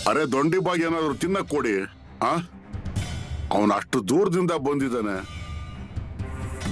ಅರೆ ದೊಂಡಿ ಬಾಗಿ ಏನಾದ್ರು ತಿನ್ನಕ್ ಕೊಡಿ. ಅವನು ಅಷ್ಟು ದೂರದಿಂದ ಬಂದಿದ್ದಾನೆ.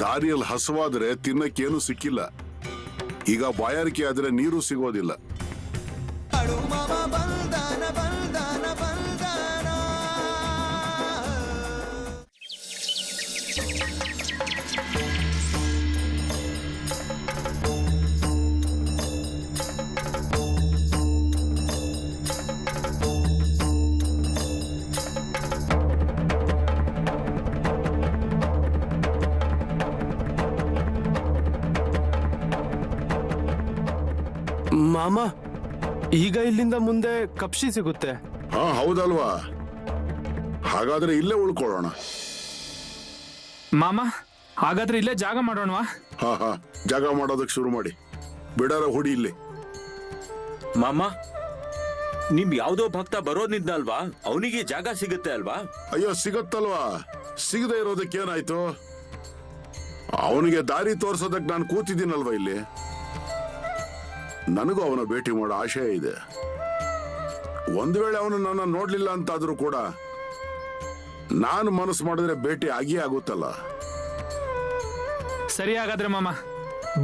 ದಾರಿಯಲ್ಲಿ ಹಸುವಾದ್ರೆ ತಿನ್ನಕ್ಕೇನು ಸಿಕ್ಕಿಲ್ಲ. ಈಗ ಬಾಯಾರಿಕೆ ಆದ್ರೆ ನೀರು ಸಿಗೋದಿಲ್ಲ. ಮಾಮ, ಈಗ ಇಲ್ಲಿಂದ ಮುಂದೆ ಕಪ್ಶಿ ಸಿಗುತ್ತೆ. ಹೌದಲ್ವಾ? ಹಾಗಾದ್ರೆ ಇಲ್ಲೇ ಉಳ್ಕೊಳ್ಳೋಣ. ಮಾಮ, ಹಾಗಾದ್ರೆ ಇಲ್ಲೇ ಜಾಗ ಮಾಡೋಣವಾ? ಜಾಗ ಮಾಡೋದಕ್ಕೆ ಶುರು ಮಾಡಿ. ಬಿಡಾರ ಹುಡಿ ಇಲ್ಲಿ. ಮಾಮ, ನಿಮ್ ಯಾವ್ದೋ ಭಕ್ತ ಬರೋದಿದ್ದಲ್ವಾ, ಅವನಿಗೆ ಜಾಗ ಸಿಗುತ್ತೆ ಅಲ್ವಾ? ಅಯ್ಯೋ ಸಿಗತ್ತಲ್ವಾ, ಸಿಗದೆ ಇರೋದಕ್ಕೆ ಏನಾಯ್ತು? ಅವನಿಗೆ ದಾರಿ ತೋರ್ಸೋದಕ್ಕೆ ನಾನು ಕೂತಿದ್ದೀನಲ್ವಾ ಇಲ್ಲಿ. ನನಗೂ ಅವನ ಭೇಟಿ ಮಾಡೋ ಆಶಯ ಇದೆ. ಒಂದು ವೇಳೆ ಅವನು ನನ್ನ ನೋಡ್ಲಿಲ್ಲ ಅಂತಾದ್ರೂ ಕೂಡ ನಾನು ಮನಸ್ಸು ಮಾಡಿದ್ರೆ ಭೇಟಿ ಆಗಿಯೇ ಆಗುತ್ತಲ್ಲ. ಸರಿ, ಹಾಗಾದ್ರೆ ಮಾಮ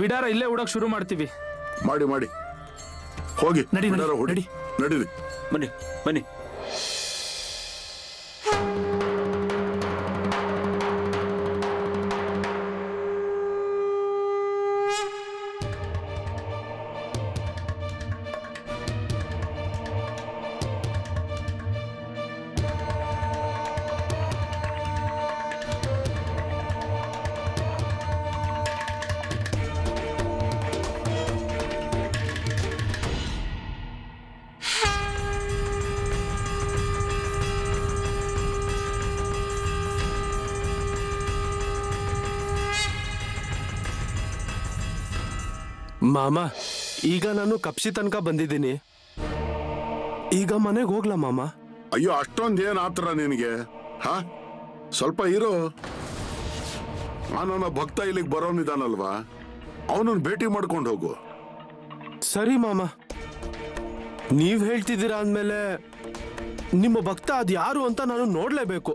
ಬಿಡಾರ ಇಲ್ಲೇ ಹುಡಕ್ ಶುರು ಮಾಡ್ತೀವಿ. ಮಾಡಿ ಮಾಡಿ ಹೋಗಿ. ಬಿಡಾರ ಹುಡಿ, ನಡೀರಿ. ಬನ್ನಿ ಬನ್ನಿ. ಮಾಮ, ಈಗ ನಾನು ಕಪ್ಶಿ ತನಕ ಬಂದಿದ್ದೀನಿ. ಈಗ ಮನೆಗೆ ಹೋಗ್ಲಾ ಮಾಮ? ಅಯ್ಯೋ, ಅಷ್ಟೊಂದೇನ್ ಆತರ ನಿನಗೆ? ಸ್ವಲ್ಪ ಇರೋ. ನನ್ನ ಭಕ್ತ ಇಲ್ಲಿಗೆ ಬರೋನಿದಾನಲ್ವಾ, ಅವನನ್ನ ಭೇಟಿ ಮಾಡ್ಕೊಂಡು ಹೋಗು. ಸರಿ ಮಾಮ, ನೀವ್ ಹೇಳ್ತಿದ್ದೀರಾ ಅಂದ್ಮೇಲೆ ನಿಮ್ಮ ಭಕ್ತ ಅದ್ ಯಾರು ಅಂತ ನಾನು ನೋಡ್ಲೇಬೇಕು.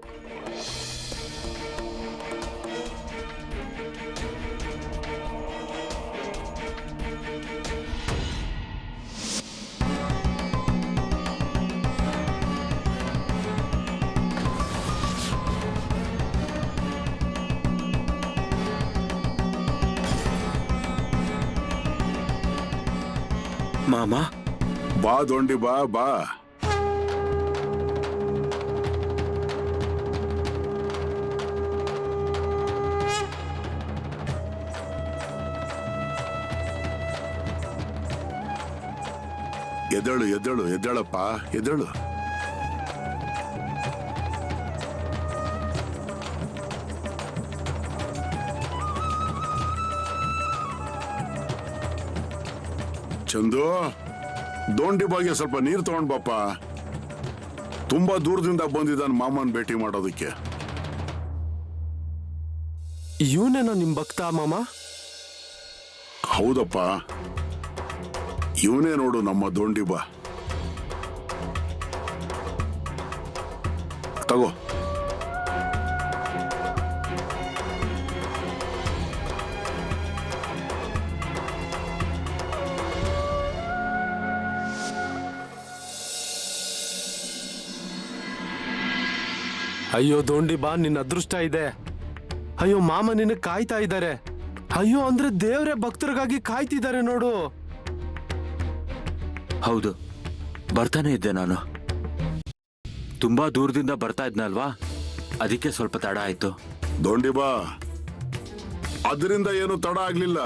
ಮಾಮ, ಬಾ ದೊಂಡಿ, ಬಾ ಬಾ. ಎದ್ದೇಳು ಎದ್ದೇಳು ಎದ್ದೇಳಪ್ಪ, ಎದ್ದೇಳು. ಚಂದು, ದೋಂಡಿ ಬಾಗೆ ಸ್ವಲ್ಪ ನೀರು ತಗೊಂಡ್ ಬಾಪ. ತುಂಬಾ ದೂರದಿಂದ ಬಂದಿದ್ದಾನ ಮಾಮನ್ ಭೇಟಿ ಮಾಡೋದಕ್ಕೆ. ಇವನೇನ ನಿಮ್ ಭಕ್ತ ಮಾಮ? ಹೌದಪ್ಪ, ಇವನೇ ನೋಡು ನಮ್ಮ ದೋಂಡಿ ಬಾ. ತಗೋ. ಅಯ್ಯೋ ದೋಂಡಿ ಬಾ, ನಿನ್ನ ಅದೃಷ್ಟ ಇದೆ. ಅಯ್ಯೋ ಮಾಮ ನಿನ್ನ ಕಾಯ್ತಾ ಇದ್ದಾರೆ. ಅಯ್ಯೋ, ಅಂದ್ರೆ ದೇವ್ರೆ ಭಕ್ತರಿಗಾಗಿ ಕಾಯ್ತಿದ್ದಾರೆ ನೋಡು. ಹೌದು, ಬರ್ತಾನೆ ಇದ್ದೆ ನಾನು. ತುಂಬಾ ದೂರದಿಂದ ಬರ್ತಾ ಇದ್ನಲ್ವಾ, ಅದಕ್ಕೆ ಸ್ವಲ್ಪ ತಡ ಆಯ್ತು. ದೋಂಡಿ ಬಾ, ಅದರಿಂದ ಏನು ತಡ ಆಗ್ಲಿಲ್ಲ.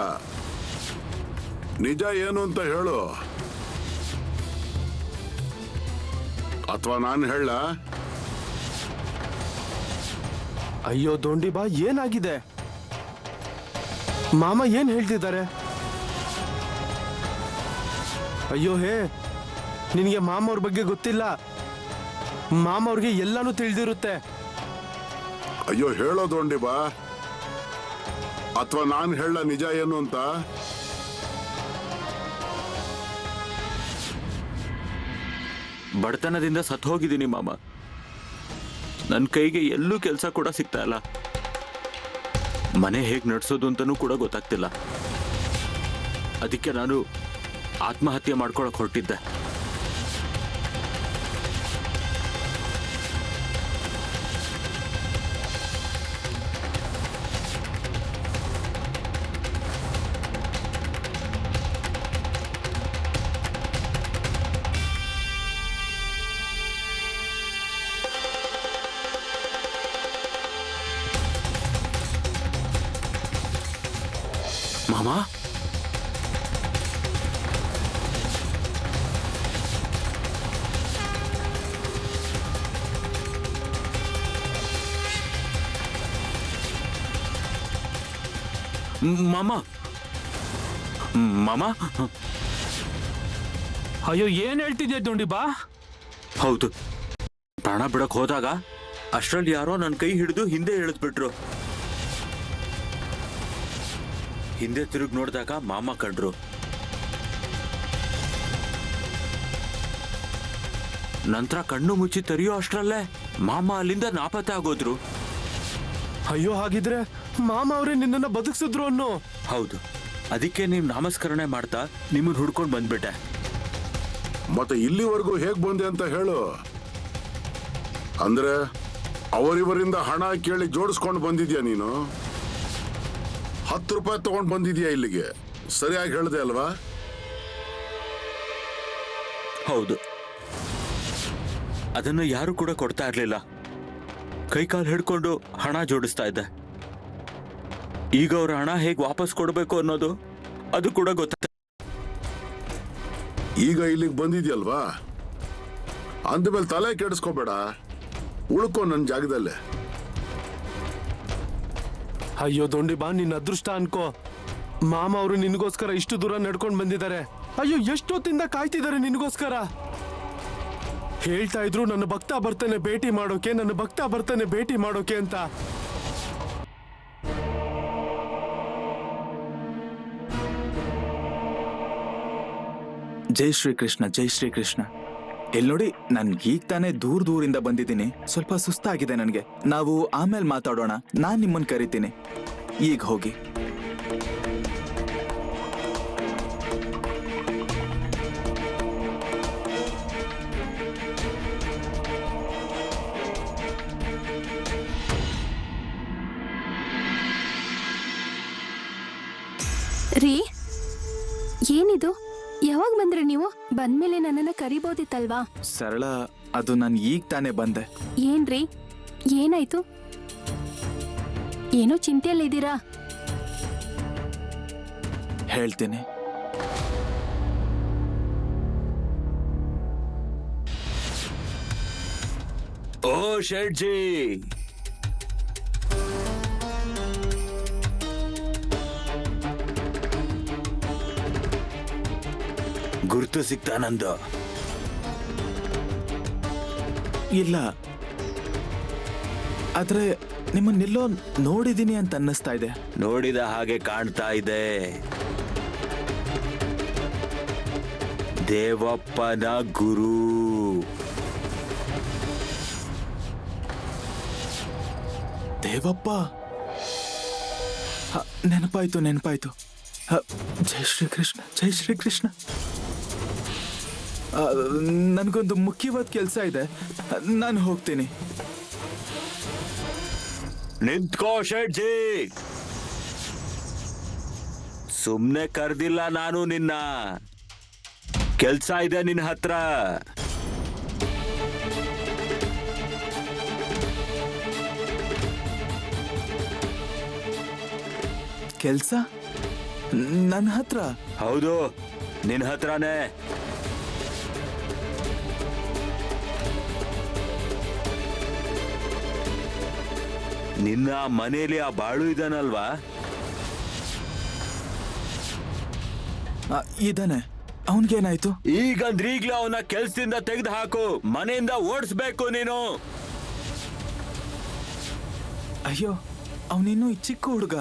ನಿಜ ಏನು ಅಂತ ಹೇಳು, ಅಥವಾ ನಾನು ಹೇಳ? ಅಯ್ಯೋ ದೋಂಡಿ ಬಾ, ಏನಾಗಿದೆ? ಮಾಮ ಏನ್ ಹೇಳ್ತಿದ್ದಾರೆ? ಅಯ್ಯೋ ಹೇ, ನಿನಗೆ ಮಾಮ ಅವ್ರ ಬಗ್ಗೆ ಗೊತ್ತಿಲ್ಲ. ಮಾಮ ಅವ್ರಿಗೆ ಎಲ್ಲಾನು ತಿಳಿದಿರುತ್ತೆ. ಅಯ್ಯೋ ಹೇಳೋ ದೋಂಡಿ ಬಾ, ಅಥವಾ ನಾನು ಹೇಳ ನಿಜ ಏನು ಅಂತ? ಬಡತನದಿಂದ ಸತ್ತು ಹೋಗಿದ್ದೀನಿ ಮಾಮ. ನನ್ನ ಕೈಗೆ ಎಲ್ಲೂ ಕೆಲಸ ಕೂಡ ಸಿಗ್ತಾ ಇಲ್ಲ. ಮನೆ ಹೇಗೆ ನಡೆಸೋದು ಅಂತನೂ ಕೂಡ ಗೊತ್ತಾಗ್ತಿಲ್ಲ. ಅದಕ್ಕೆ ನಾನು ಆತ್ಮಹತ್ಯೆ ಮಾಡ್ಕೊಳಕ್ ಹೊರಟಿದ್ದೆ. ಮಾಮ, ಮಾಮ, ಮಾಮ. ಅಯ್ಯೋ ಏನ್ ಹೇಳ್ತಿದ್ಯಾ ದೊಂಡಿ ಬಾ? ಹೌದು, ಪ್ರಾಣ ಬಿಡಕ್ ಹೋದಾಗ ಅಷ್ಟ್ರಲ್ಲಿ ಯಾರೋ ನನ್ನ ಕೈ ಹಿಡಿದು ಹಿಂದೆ ಇಳಿದ್ಬಿಟ್ರು. ಹಿಂದೆ ತಿರುಗಿ ನೋಡಿದಾಗ ಮಾಮ ಕಂಡ್ರು. ನಂತರ ಕಣ್ಣು ಮುಚ್ಚಿ ತೆರೆಯೋ ಅಷ್ಟ್ರಲ್ಲೇ ಮಾಮ ಅಲ್ಲಿಂದ ನಾಪತ್ತೆ ಆಗೋದ್ರು. ಅಯ್ಯೋ, ಹಾಗಿದ್ರೆ ಮಾಮ ಅವರೇ ನಿನ್ನನ್ನ ಬದುಕಿಸಿದ್ರು ಅನ್ನೋ? ಹೌದು, ಅದಕ್ಕೆ ನೀವು ನಾಮಸ್ಕರಣೆ ಮಾಡ್ತಾ ನಿಮ್ಮನ್ನ ಹುಡ್ಕೊಂಡು ಬಂದ್ಬಿಟ್ಟೆ. ಮತ್ತೆ ಇಲ್ಲಿವರೆಗೂ ಹೇಗ್ ಬಂದೆ ಅಂತ ಹೇಳು. ಅಂದ್ರೆ ಅವರಿವರಿಂದ ಹಣ ಕೇಳಿ ಜೋಡಿಸ್ಕೊಂಡು ಬಂದಿದ್ಯಾ ನೀನು? 10 ರೂಪಾಯಿ ತಗೊಂಡು ಬಂದಿದ್ಯಾ ಇಲ್ಲಿಗೆ? ಸರಿಯಾಗಿ ಹೇಳ್ದೆ ಅಲ್ವಾ? ಹೌದು, ಅದನ್ನು ಯಾರು ಕೂಡ ಕೊಡ್ತಾ ಇರ್ಲಿಲ್ಲ. ಕೈಕಾಲು ಹಿಡ್ಕೊಂಡು ಹಣ ಜೋಡಿಸ್ತಾ ಇದ್ದೆ. ಈಗ ಅವ್ರ ಹಣ ಹೇಗೆ ವಾಪಸ್ ಕೊಡಬೇಕು ಅನ್ನೋದು ಅದು ಕೂಡ ಗೊತ್ತಾಗ್ತದೆ. ಈಗ ಇಲ್ಲಿಗೆ ಬಂದಿದ್ಯಲ್ವಾ, ಅಂದಮೇಲೆ ತಲೆ ಕೆಡಿಸ್ಕೋಬೇಡ, ಉಳ್ಕೊ ನನ್ನ ಜಾಗದಲ್ಲೇ. ಅಯ್ಯೋ ದೊಂಡಿ ಬಾ, ನಿನ್ನ ಅದೃಷ್ಟ ಅನ್ಕೋ. ಮಾಮ ಅವರು ನಿನಗೋಸ್ಕರ ಇಷ್ಟು ದೂರ ನಡ್ಕೊಂಡು ಬಂದಿದ್ದಾರೆ. ಅಯ್ಯೋ, ಎಷ್ಟೊತ್ತಿಂದ ಕಾಯ್ತಿದ್ದಾರೆ ನಿನಗೋಸ್ಕರ. ಹೇಳ್ತಾ ಇದ್ರು ನನ್ನ ಭಕ್ತ ಬರ್ತಾನೆ ಭೇಟಿ ಮಾಡೋಕೆ, ನನ್ನ ಭಕ್ತ ಬರ್ತಾನೆ ಭೇಟಿ ಮಾಡೋಕೆ ಅಂತ. ಜೈ ಶ್ರೀಕೃಷ್ಣ, ಜೈ ಶ್ರೀಕೃಷ್ಣ. ಇಲ್ಲಿ ನೋಡಿ, ನಾನು ಈಗ ತಾನೇ ದೂರದಿಂದ ಬಂದಿದ್ದೀನಿ. ಸ್ವಲ್ಪ ಸುಸ್ತಾಗಿದೆ ನನಗೆ. ನಾವು ಆಮೇಲೆ ಮಾತಾಡೋಣ. ನಾನು ನಿಮ್ಮನ್ನು ಕರಿತೀನಿ. ಈಗ ಹೋಗಿ. ರೀ, ಏನಿದು? ಯಾವಾಗ ಬಂದ್ರೆ ನೀವು? ಬಂದ್ಮೇಲೆ ನನ್ನನ್ನ ಕರಿಬೋದಿತ್ತಲ್ವಾ? ಸರಳ, ಅದು ನಾನು ಈಗ ತಾನೇ ಬಂದೆ. ಏನ್ರಿ, ಏನಾಯ್ತು? ಏನೋ ಚಿಂತೆಯಲ್ಲಿದ್ದೀರಾ? ಹೇಳ್ತೀನಿ. ಓ ಶೆಟ್ಜಿ, ಗುರ್ತು ಸಿಗ್ತಾ ನಂದು? ಇಲ್ಲ, ಆದ್ರೆ ನಿಮ್ಮನ್ನೆಲ್ಲೋ ನೋಡಿದೀನಿ ಅಂತ ಅನ್ನಿಸ್ತಾ ಇದೆ. ನೋಡಿದ ಹಾಗೆ ಕಾಣ್ತಾ ಇದೆ. ದೇವಪ್ಪನ ಗುರು. ದೇವಪ್ಪ? ನೆನಪಾಯ್ತು, ನೆನಪಾಯ್ತು. ಜೈ ಶ್ರೀಕೃಷ್ಣ, ಜೈ ಶ್ರೀಕೃಷ್ಣ. ನನಗೊಂದು ಮುಖ್ಯವಾದ ಕೆಲಸ ಇದೆ, ನಾನು ಹೋಗ್ತೀನಿ. ನಿಂತ್ಕೋ ಶೆಟ್ಜಿ, ಸುಮ್ನೆ ಕರ್ದಿಲ್ಲ ನಾನು ನಿನ್ನ. ಕೆಲ್ಸ ಇದೆ ನಿನ್ನ ಹತ್ರ. ಕೆಲ್ಸ ನನ್ನ ಹತ್ರ? ಹೌದು, ನಿನ್ನ ಹತ್ರನೇ. ನಿನ್ನ ಮನೇಲಿ ಆ ಬಾಳು ಇದಾನಲ್ವಾ? ಇದಾನೆ. ಅವನ್ಗೇನಾಯ್ತು? ಈಗಂದ್ರೀಗ್ಲೂ ಅವನ ಕೆಲ್ಸದಿಂದ ತೆಗೆದು ಹಾಕು. ಮನೆಯಿಂದ ಓಡಿಸ್ಬೇಕು ನೀನು. ಅಯ್ಯೋ, ಅವನಿನ್ನೂ ಚಿಕ್ಕ ಹುಡುಗ,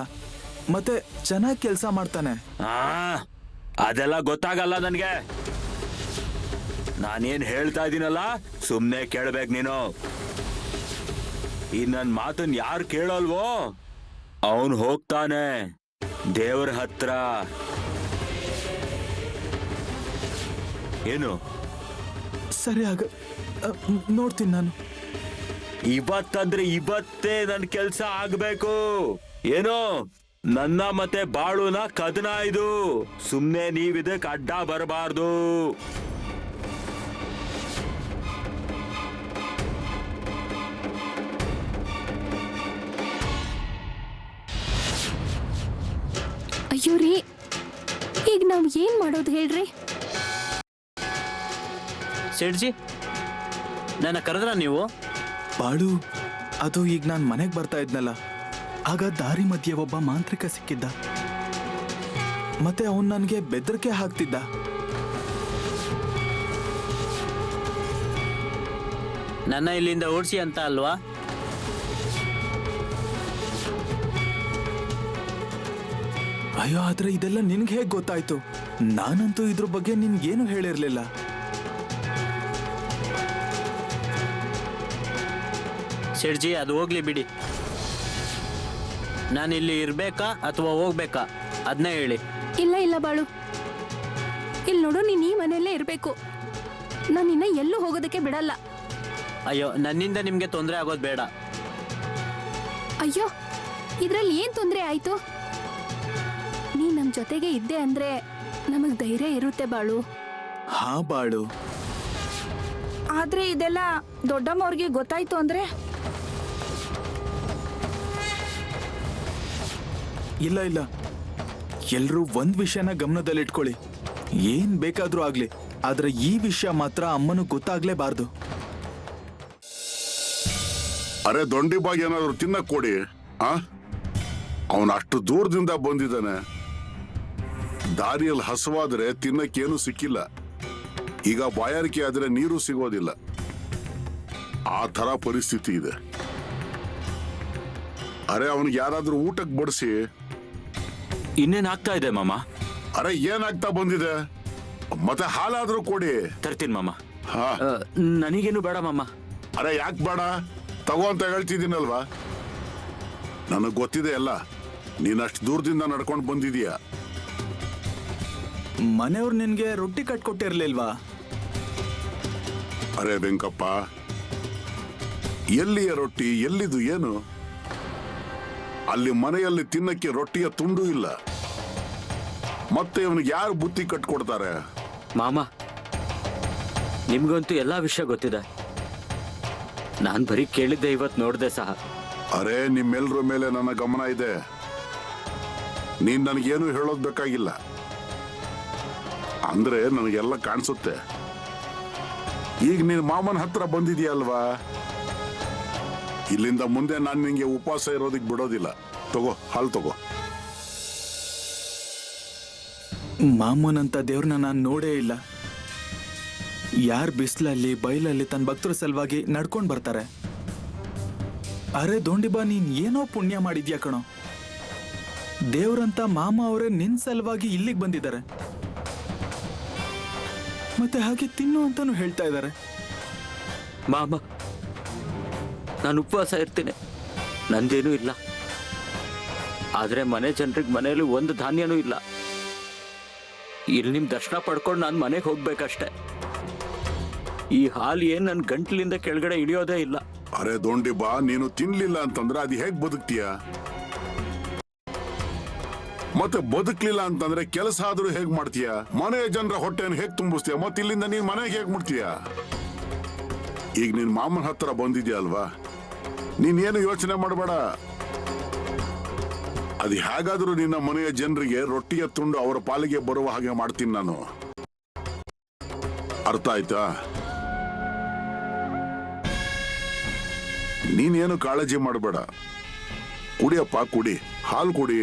ಮತ್ತೆ ಚೆನ್ನಾಗಿ ಕೆಲಸ ಮಾಡ್ತಾನೆ. ಅದೆಲ್ಲ ಗೊತ್ತಾಗಲ್ಲ ನನ್ಗೆ. ನಾನೇನ್ ಹೇಳ್ತಾ ಇದೀನಲ್ಲ ಸುಮ್ನೆ ಕೇಳ್ಬೇಕು ನೀನು. ಈ ನನ್ ಮಾತನ್ ಯಾರು ಕೇಳಲ್ವೋ ಅವನು ಹೋಗ್ತಾನೆ ದೇವ್ರ ಹತ್ರ. ಏನು ಸರಿ ಆಗ ನೋಡ್ತೀನಿ ನಾನು. ಇವತ್ತಂದ್ರೆ ಇವತ್ತೇ ನನ್ ಕೆಲ್ಸ ಆಗ್ಬೇಕು. ಏನು ನನ್ನ ಮತ್ತೆ ಬಾಳುನ ಕದನ ಇದು. ಸುಮ್ನೆ ನೀವಿದಕ್ ಅಡ್ಡ ಬರಬಾರ್ದು. ಅಯ್ಯೋ ರೀ, ಈಗ ನಾವ್ ಏನ್ ಮಾಡೋದು ಹೇಳ್ರಿ? ಸೇಠ್ಜಿ, ನನ್ನ ಕರೆದ್ರ ನೀವು? ಬಾಳು, ಅದು ಈಗ ನಾನು ಮನೆಗೆ ಬರ್ತಾ ಇದ್ನಲ್ಲ, ಆಗ ದಾರಿ ಮಧ್ಯೆ ಒಬ್ಬ ಮಾಂತ್ರಿಕ ಸಿಕ್ಕಿದ್ದ. ಮತ್ತೆ ಅವನ್ ನನಗೆ ಬೆದರಿಕೆ ಹಾಕ್ತಿದ್ದ. ನನ್ನ ಇಲ್ಲಿಂದ ಓಡಿಸಿ ಅಂತ ಅಲ್ವಾ? ಅಯ್ಯೋ, ಆದ್ರೆ ಇದೆಲ್ಲ ನಿನ್ಗೆ ಹೇಗ್ ಗೊತ್ತಾಯ್ತು? ನಾನಂತೂ ಇದ್ರ ಬಗ್ಗೆ ನಿನ್ಗೇನು ಹೇಳಿರ್ಲಿಲ್ಲ. ಸೇಠ್ಜಿ, ಅದು ಹೋಗ್ಲಿ ಬಿಡಿ. ನಾನು ಇಲ್ಲಿ ಇರ್ಬೇಕಾ ಅಥವಾ ಹೋಗ್ಬೇಕಾ ಅದನ್ನೇ ಹೇಳಿ. ಇಲ್ಲ ಇಲ್ಲ ಬಾಳು, ಇಲ್ಲಿ ನೋಡು, ನೀನ್ ಈ ಮನೆಯಲ್ಲೇ ಇರ್ಬೇಕು. ನಾನು ನಿನ್ನ ಎಲ್ಲೂ ಹೋಗೋದಕ್ಕೆ ಬಿಡಲ್ಲ. ಅಯ್ಯೋ, ನನ್ನಿಂದ ನಿಮ್ಗೆ ತೊಂದರೆ ಆಗೋದು ಬೇಡ. ಅಯ್ಯೋ, ಇದ್ರಲ್ಲಿ ಏನ್ ತೊಂದ್ರೆ ಆಯ್ತು? ನೀ ನಮ್ ಜೊತೆಗೆ ಇದ್ದೆ ಅಂದ್ರೆ ನಮಗ್ ಧೈರ್ಯ ಇರುತ್ತೆ ಬಾಳು. ಹಾ ಬಾಳು, ಆದ್ರೆ ಇದೆಲ್ಲ ದೊಡ್ಡಮ್ಮವ್ರಿಗೆ ಗೊತ್ತಾಯ್ತು ಅಂದ್ರೆ? ಇಲ್ಲ ಇಲ್ಲ, ಎಲ್ರೂ ಒಂದ್ ವಿಷಯನ ಗಮನದಲ್ಲಿಟ್ಕೊಳ್ಳಿ. ಏನ್ ಬೇಕಾದ್ರೂ ಆಗ್ಲಿ, ಆದ್ರೆ ಈ ವಿಷಯ ಮಾತ್ರ ಅಮ್ಮನು ಗೊತ್ತಾಗ್ಲೇಬಾರ್ದು. ಅರೆ ದೊಂಡಿ ಬಾಗಿ ಏನಾದ್ರು ತಿನ್ನಕ್ ಕೊಡಿ. ಅವನು ಅಷ್ಟು ದೂರದಿಂದ ಬಂದಿದ್ದಾನೆ. ದಾರಿಯಲ್ಲಿ ಹಸುವಾದ್ರೆ ತಿನ್ನಕ್ಕೇನು ಸಿಕ್ಕಿಲ್ಲ. ಈಗ ಬಾಯಾರಿಕೆ ಆದ್ರೆ ನೀರು ಸಿಗೋದಿಲ್ಲ. ಆ ತರ ಪರಿಸ್ಥಿತಿ ಇದೆ. ಅರೆ ಅವನಿಗೆ ಯಾರಾದ್ರೂ ಊಟಕ್ಕೆ ಬಡಿಸಿ. ಇನ್ನೇನ್ ಆಗ್ತಾ ಇದೆ ಮಾಮ? ಅರೆ ಏನಾಗ್ತಾ ಬಂದಿದೆ? ಮತ್ತೆ ಹಾಲಾದ್ರೂ ಕೊಡಿ. ತರ್ತೀನಿ ಮಾಮ. ಹಾ, ನನಗೇನು ಬೇಡ ಮಾಮ. ಅರೆ ಯಾಕೆ ಬೇಡ? ತಗೋ ಅಂತ ಹೇಳ್ತಿದ್ದೀನಲ್ವಾ. ನನಗ್ ಗೊತ್ತಿದೆ ಎಲ್ಲ. ನೀನಷ್ಟು ದೂರದಿಂದ ನಡ್ಕೊಂಡು ಬಂದಿದೀಯ. ಮನೆಯವ್ರು ನಿನ್ಗೆ ರೊಟ್ಟಿ ಕಟ್ಕೊಟ್ಟಿರ್ಲಿಲ್ವಾ? ಅರೆ ವೆಂಕಪ್ಪ, ಎಲ್ಲಿಯ ರೊಟ್ಟಿ, ಎಲ್ಲಿದು ಏನು? ಅಲ್ಲಿ ಮನೆಯಲ್ಲಿ ತಿನ್ನಕ್ಕೆ ರೊಟ್ಟಿಯ ತುಂಡು ಇಲ್ಲ. ಮತ್ತೆ ಇವನಿಗೆ ಯಾರು ಬುತ್ತಿ ಕಟ್ಕೊಡ್ತಾರೆ? ಮಾಮ, ನಿಮ್ಗಂತೂ ಎಲ್ಲಾ ವಿಷಯ ಗೊತ್ತಿದೆ. ನಾನ್ ಬರೀ ಕೇಳಿದ್ದೆ, ಇವತ್ ನೋಡ್ದೆ ಸಹ. ಅರೆ ನಿಮ್ಮೆಲ್ರ ಮೇಲೆ ನನ್ನ ಗಮನ ಇದೆ. ನೀನ್ ನನಗೇನು ಹೇಳೋದ್ ಬೇಕಾಗಿಲ್ಲ. ಅಂದ್ರೆ ನನಗೆಲ್ಲ ಕಾಣಿಸುತ್ತೆ. ಈಗ ನೀನ್ ಮಾಮನ ಹತ್ರ ಬಂದಿದೀಯಲ್ವಾ, ಇಲ್ಲಿಂದ ಮುಂದೆ ನಾನು ನಿಂಗೆ ಉಪವಾಸ ಇರೋದಕ್ಕೆ ಬಿಡೋದಿಲ್ಲ. ತಗೋ, ಹಾಲು ತಗೋ. ಮಾಮೂನಂತ ದೇವ್ರನ್ನ ನಾನು ನೋಡೇ ಇಲ್ಲ. ಯಾರ್ ಬಿಸ್ಲಲ್ಲಿ ಬೈಲಲ್ಲಿ ತನ್ನ ಭಕ್ತರ ಸಲುವಾಗಿ ನಡ್ಕೊಂಡ್ ಬರ್ತಾರೆ. ಅರೆ ದೊಂಡಿಬಾ, ನೀನ್ ಏನೋ ಪುಣ್ಯ ಮಾಡಿದ್ಯಾ ಕಣೋ. ದೇವ್ರಂತ ಮಾಮ ಅವರೇ ನಿನ್ ಸಲುವಾಗಿ ಇಲ್ಲಿಗೆ ಬಂದಿದ್ದಾರೆ. ಮತ್ತೆ ಹಾಗೆ ತಿನ್ನು ಅಂತಾನು ಹೇಳ್ತಾ ಇದ್ದಾರೆ. ಮಾಮ, ನಾನು ಉಪವಾಸ ಇರ್ತೀನಿ, ನಂದೇನೂ ಇಲ್ಲ. ಆದ್ರೆ ಮನೆ ಜನರಿಗೆ ಮನೆಯಲ್ಲಿ ಒಂದು ಧಾನ್ಯನೂ ಇಲ್ಲ. ಇಲ್ಲಿ ನಿಮ್ ದರ್ಶನ ಪಡ್ಕೊಂಡು ನಾನು ಮನೆಗೆ ಹೋಗ್ಬೇಕಷ್ಟೆ. ಈ ಹಾಲು ಏನ್ ನನ್ನ ಗಂಟ್ಲಿಂದ ಕೆಳಗಡೆ ಇಳಿಯೋದೇ ಇಲ್ಲ. ಅರೆ ದೊಂಡಿ ಬಾ, ನೀನು ತಿನ್ಲಿಲ್ಲ ಅಂತಂದ್ರೆ ಅದು ಹೇಗ್ ಬದುಕ್ತೀಯ? ಮತ್ತೆ ಬದುಕ್ಲಿಲ್ಲ ಅಂತಂದ್ರೆ ಕೆಲಸ ಆದ್ರೂ ಹೇಗ್ ಮಾಡ್ತೀಯ? ಮನೆಯ ಜನರ ಹೊಟ್ಟೆಯನ್ನು ಹೇಗ್ ತುಂಬಿಸ್ತೀಯ? ಮತ್ತೆ ಇಲ್ಲಿಂದ ನೀನ್ ಮನೆಗೆ ಹೇಗ್ ಮುಟ್ತೀಯ? ಈಗ ನಿನ್ ಮಾಮನ ಹತ್ರ ಬಂದಿದ್ಯಲ್ವಾ, ನೀನೇನು ಯೋಚನೆ ಮಾಡಬೇಡ. ಅದು ಹೇಗಾದ್ರೂ ನಿನ್ನ ಮನೆಯ ಜನರಿಗೆ ರೊಟ್ಟಿಯ ತುಂಡು ಅವರ ಪಾಲಿಗೆ ಬರುವ ಹಾಗೆ ಮಾಡ್ತೀನಿ ನಾನು. ಅರ್ಥ ಆಯ್ತಾ? ನೀನೇನು ಕಾಳಜಿ ಮಾಡಬೇಡ. ಕುಡಿಯಪ್ಪ, ಕುಡಿ, ಹಾಲು ಕುಡಿ.